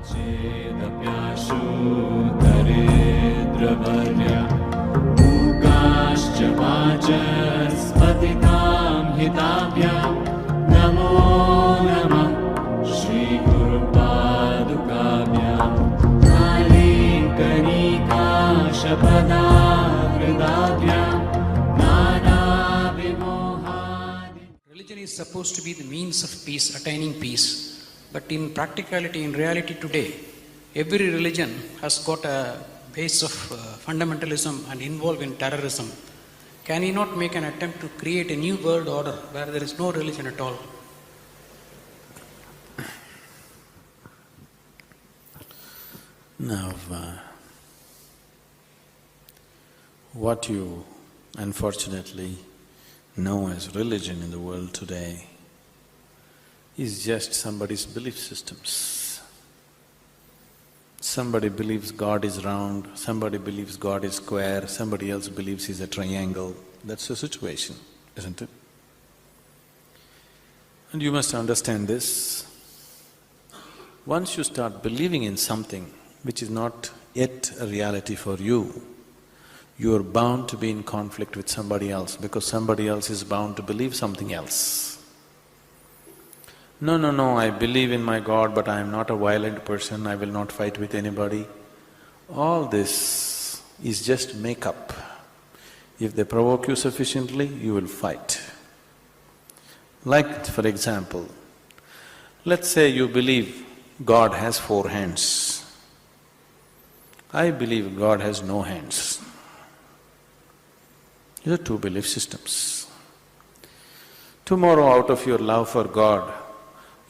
चेदप्याशु दरिद्रवर्या मूकाश्च वाचस्पतितां हिताभ्यां नमो नमः श्रीगुरुपादुकाभ्यां कालिकनिकाशपदावृताभ्यां नानाविमोहादि। Religion is supposed to be the means of peace, attaining peace. But in practicality, in reality today, every religion has got a base of fundamentalism and involved in terrorism. Can he not make an attempt to create a new world order where there is no religion at all? Now, what you unfortunately know as religion in the world today is just somebody's belief systems. Somebody believes God is round, somebody believes God is square, somebody else believes he's a triangle. That's the situation, isn't it? And you must understand this. Once you start believing in something which is not yet a reality for you, you are bound to be in conflict with somebody else because somebody else is bound to believe something else. No, I believe in my God, but I am not a violent person, I will not fight with anybody. All this is just make-up. If they provoke you sufficiently, you will fight. Like, for example, let's say you believe God has 4 hands. I believe God has no hands. These are two belief systems. Tomorrow, out of your love for God,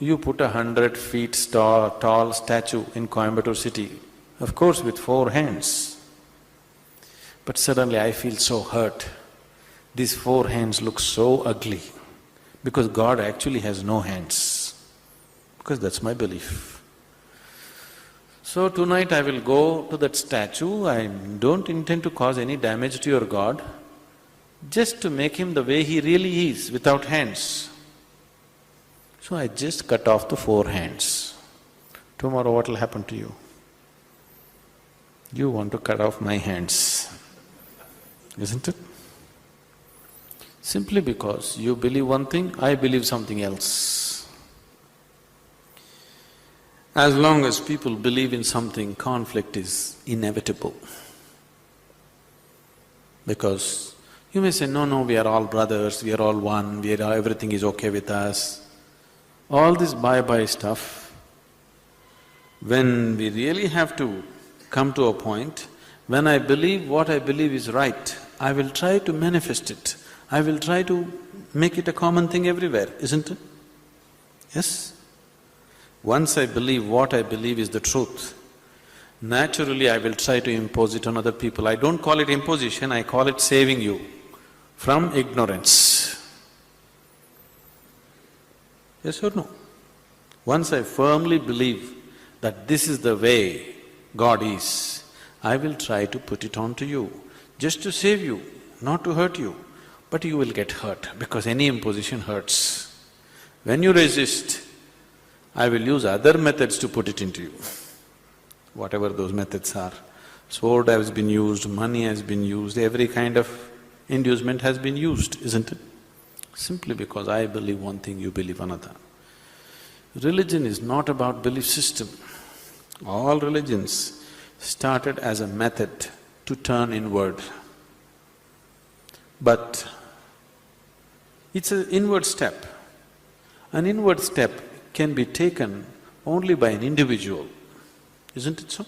you put 100 feet tall statue in Coimbatore city, of course with 4 hands. But suddenly I feel so hurt. These 4 hands look so ugly because God actually has no hands, because that's my belief. So tonight I will go to that statue, I don't intend to cause any damage to your God, just to make him the way he really is, without hands. So I just cut off the 4 hands. Tomorrow what will happen to you? You want to cut off my hands, isn't it? Simply because you believe one thing, I believe something else. As long as people believe in something, conflict is inevitable. Because you may say, no, we are all brothers, we are all one, everything is okay with us. All this bye-bye stuff, when we really have to come to a point, when I believe what I believe is right, I will try to manifest it. I will try to make it a common thing everywhere, isn't it? Yes? Once I believe what I believe is the truth, naturally I will try to impose it on other people. I don't call it imposition, I call it saving you from ignorance. Yes or no? Once I firmly believe that this is the way God is, I will try to put it on to you, just to save you, not to hurt you. But you will get hurt, because any imposition hurts. When you resist, I will use other methods to put it into you, whatever those methods are. Sword has been used, money has been used, every kind of inducement has been used, isn't it? Simply because I believe one thing, you believe another. Religion is not about belief system. All religions started as a method to turn inward. But it's an inward step. An inward step can be taken only by an individual, isn't it so?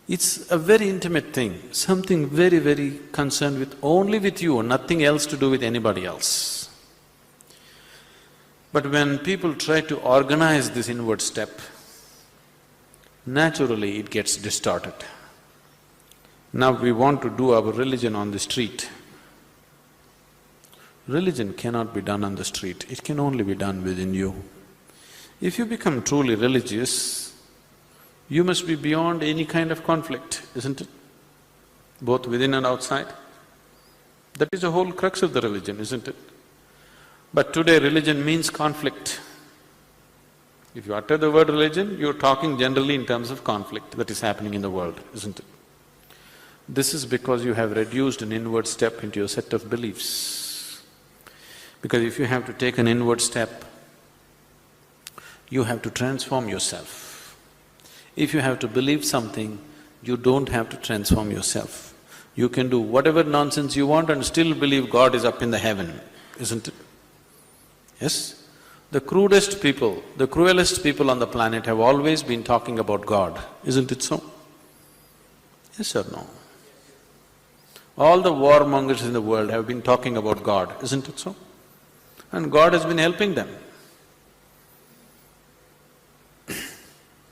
It's a very intimate thing, something very, very concerned with only with you, nothing else to do with anybody else. But when people try to organize this inward step, naturally it gets distorted. Now we want to do our religion on the street. Religion cannot be done on the street, it can only be done within you. If you become truly religious, you must be beyond any kind of conflict, isn't it? Both within and outside. That is the whole crux of the religion, isn't it? But today religion means conflict. If you utter the word religion, you're talking generally in terms of conflict that is happening in the world, isn't it? This is because you have reduced an inward step into your set of beliefs. Because if you have to take an inward step, you have to transform yourself. If you have to believe something, you don't have to transform yourself. You can do whatever nonsense you want and still believe God is up in the heaven, isn't it? Yes? The crudest people, the cruelest people on the planet have always been talking about God, isn't it so? Yes or no? All the warmongers in the world have been talking about God, isn't it so? And God has been helping them.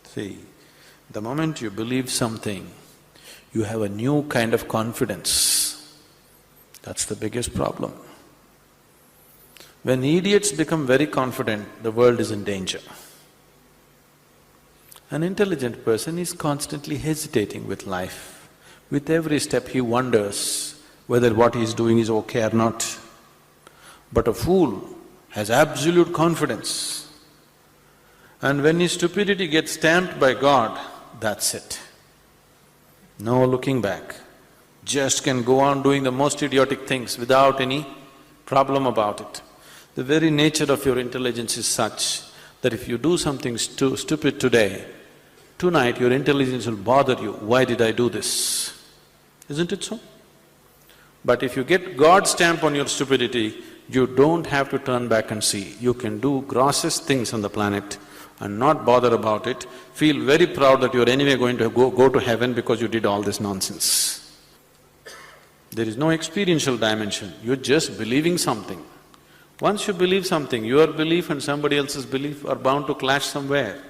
See, the moment you believe something, you have a new kind of confidence. That's the biggest problem. When idiots become very confident, the world is in danger. An intelligent person is constantly hesitating with life. With every step he wonders whether what he is doing is okay or not. But a fool has absolute confidence. And when his stupidity gets stamped by God, that's it. No looking back. Just can go on doing the most idiotic things without any problem about it. The very nature of your intelligence is such that if you do something stupid today, tonight your intelligence will bother you, why did I do this? Isn't it so? But if you get God's stamp on your stupidity, you don't have to turn back and see. You can do grossest things on the planet and not bother about it, feel very proud that you're anyway going to go to heaven because you did all this nonsense. There is no experiential dimension, you're just believing something. Once you believe something, your belief and somebody else's belief are bound to clash somewhere.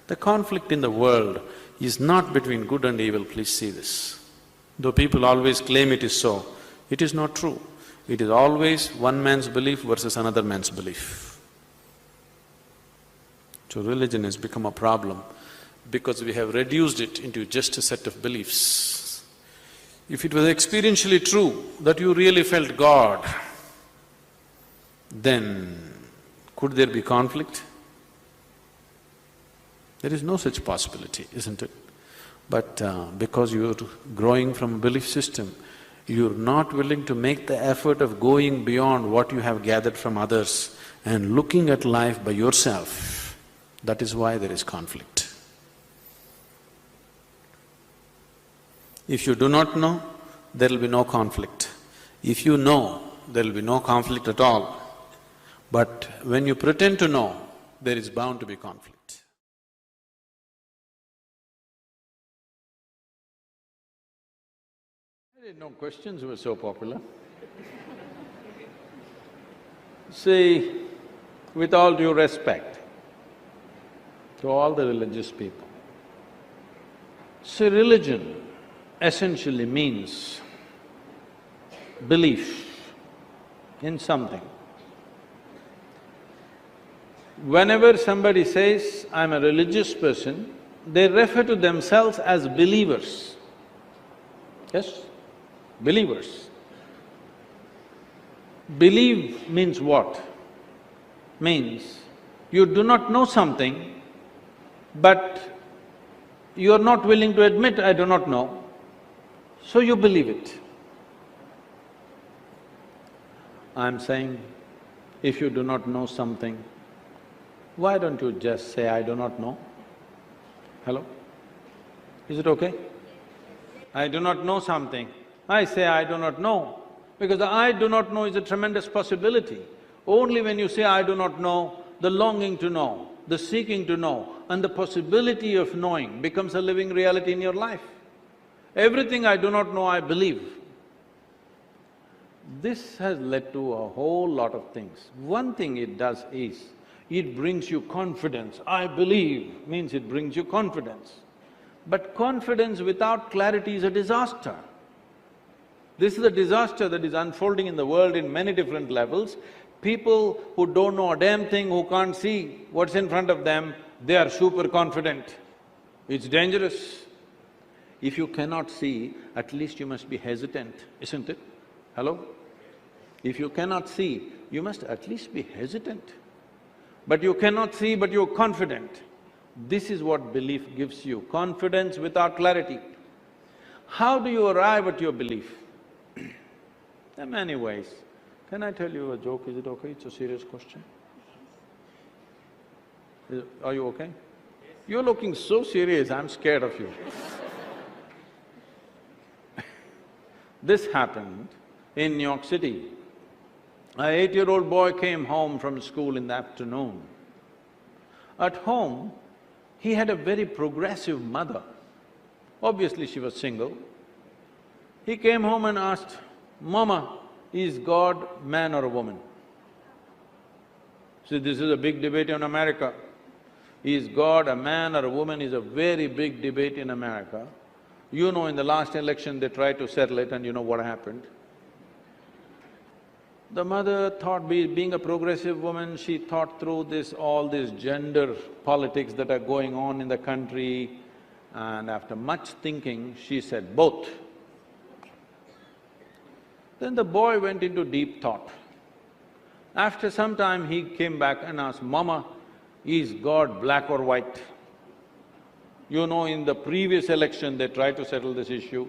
The conflict in the world is not between good and evil, please see this. Though people always claim it is so, it is not true. It is always one man's belief versus another man's belief. So religion has become a problem because we have reduced it into just a set of beliefs. If it was experientially true that you really felt God, then could there be conflict? There is no such possibility, isn't it? But because you're growing from a belief system, you're not willing to make the effort of going beyond what you have gathered from others and looking at life by yourself. That is why there is conflict. If you do not know, there will be no conflict. If you know, there will be no conflict at all. But when you pretend to know, there is bound to be conflict. I didn't know questions were so popular. See, with all due respect to all the religious people, see, religion essentially means belief in something. Whenever somebody says, I'm a religious person, they refer to themselves as believers. Yes? Believers. Believe means what? Means you do not know something, but you are not willing to admit, I do not know, so you believe it. I'm saying, if you do not know something, why don't you just say, I do not know? Hello? Is it okay? I do not know something. I say, I do not know, because the I do not know is a tremendous possibility. Only when you say, I do not know, the longing to know, the seeking to know, and the possibility of knowing becomes a living reality in your life. Everything I do not know, I believe. This has led to a whole lot of things. One thing it does is, it brings you confidence. I believe means it brings you confidence. But confidence without clarity is a disaster. This is a disaster that is unfolding in the world in many different levels. People who don't know a damn thing, who can't see what's in front of them, they are super confident. It's dangerous. If you cannot see, at least you must be hesitant, isn't it? Hello? If you cannot see, you must at least be hesitant. but you cannot see, but you're confident. This is what belief gives you, confidence without clarity. How do you arrive at your belief? There are many ways. Can I tell you a joke? Is it okay? It's a serious question. Are you okay? You're looking so serious, I'm scared of you. This happened in New York City. An 8-year-old boy came home from school in the afternoon. At home, he had a very progressive mother. Obviously, she was single. He came home and asked, "Mama, is God man or a woman?" See, this is a big debate in America. Is God a man or a woman is a very big debate in America. You know, in the last election, they tried to settle it and you know what happened. The mother thought, being a progressive woman, she thought through all this gender politics that are going on in the country, and after much thinking, she said, both. Then the boy went into deep thought. After some time, he came back and asked, "Mama, is God black or white?" You know, in the previous election, they tried to settle this issue.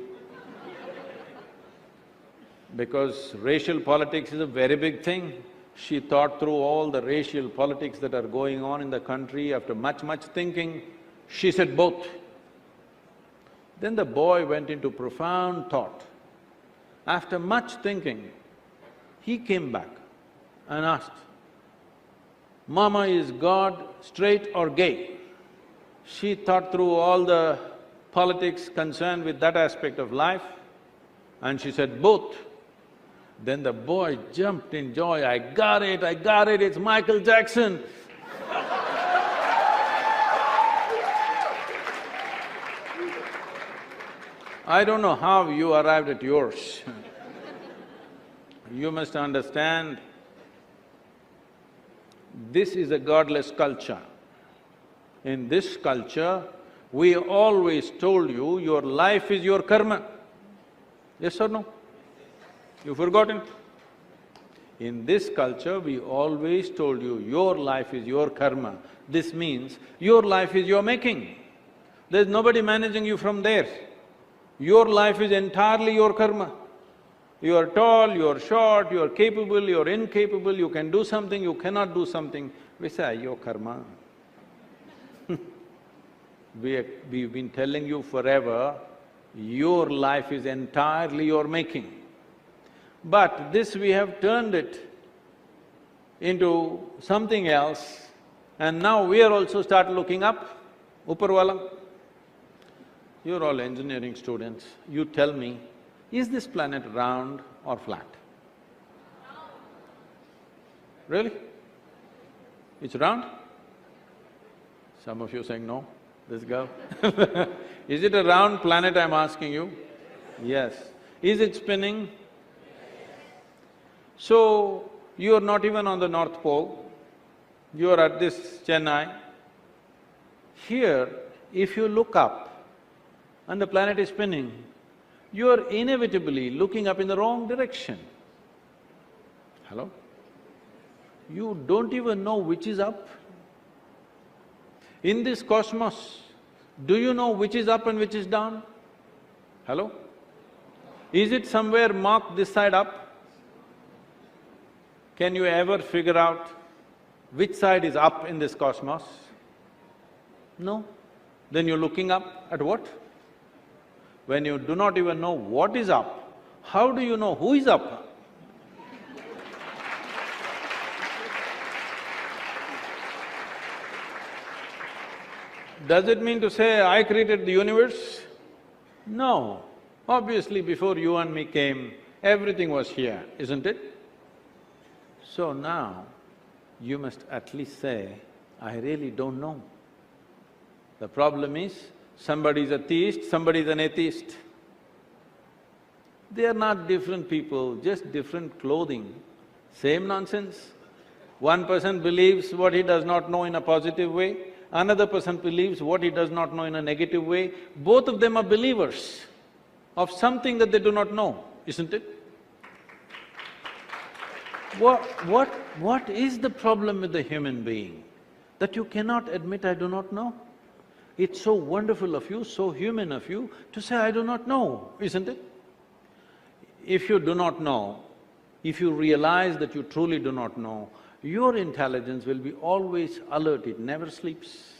Because racial politics is a very big thing. She thought through all the racial politics that are going on in the country. After much thinking, she said both. Then the boy went into profound thought. After much thinking, he came back and asked, "Mama, is God straight or gay?" She thought through all the politics concerned with that aspect of life, and she said, "Both." Then the boy jumped in joy, I got it, it's Michael Jackson." I don't know how you arrived at yours. You must understand, this is a godless culture. In this culture, we always told you, your life is your karma. Yes or no? You've forgotten? In this culture, we always told you, your life is your karma. This means, your life is your making. There's nobody managing you from there. Your life is entirely your karma. You are tall, you are short, you are capable, you are incapable, you can do something, you cannot do something. We say, your karma. We've been telling you forever, your life is entirely your making. But this we have turned it into something else, and now we are also start looking up, Uparwala. You're all engineering students, you tell me, is this planet round or flat? Really? It's round? Some of you saying no, this girl. Is it a round planet, I'm asking you? Yes. Is it spinning? So, you are not even on the North Pole, you are at this Chennai. Here, if you look up and the planet is spinning, you are inevitably looking up in the wrong direction. Hello? You don't even know which is up. In this cosmos, do you know which is up and which is down? Hello? Is it somewhere marked this side up? Can you ever figure out which side is up in this cosmos? No. Then you're looking up at what? When you do not even know what is up, how do you know who is up? Does it mean to say, I created the universe? No. Obviously, before you and me came, everything was here, isn't it? So now, you must at least say, I really don't know. The problem is, somebody is a theist, somebody is an atheist. They are not different people, just different clothing, same nonsense. One person believes what he does not know in a positive way, another person believes what he does not know in a negative way. Both of them are believers of something that they do not know, isn't it? What is the problem with the human being? That you cannot admit, I do not know? It's so wonderful of you, so human of you to say, I do not know, isn't it? If you do not know, if you realize that you truly do not know, your intelligence will be always alert, it never sleeps.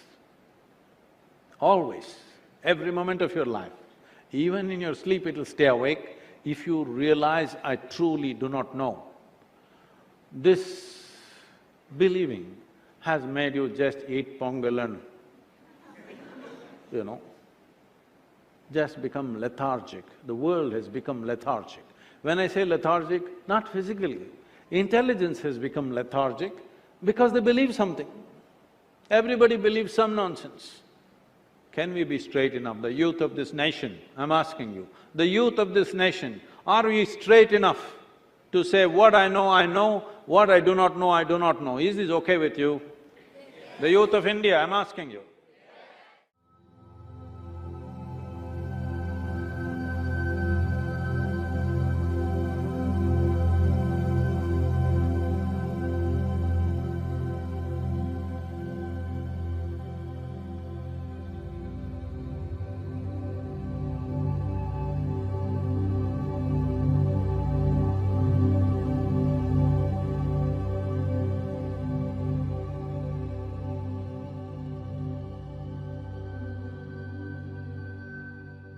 Always, every moment of your life. Even in your sleep it'll stay awake if you realize, I truly do not know. This believing has made you just eat pongal and, just become lethargic. The world has become lethargic. When I say lethargic, not physically, intelligence has become lethargic because they believe something. Everybody believes some nonsense. Can we be straight enough? The youth of this nation, I'm asking you, the youth of this nation, are we straight enough to say, what I know, what I do not know, I do not know? Is this okay with you? The youth of India, I'm asking you.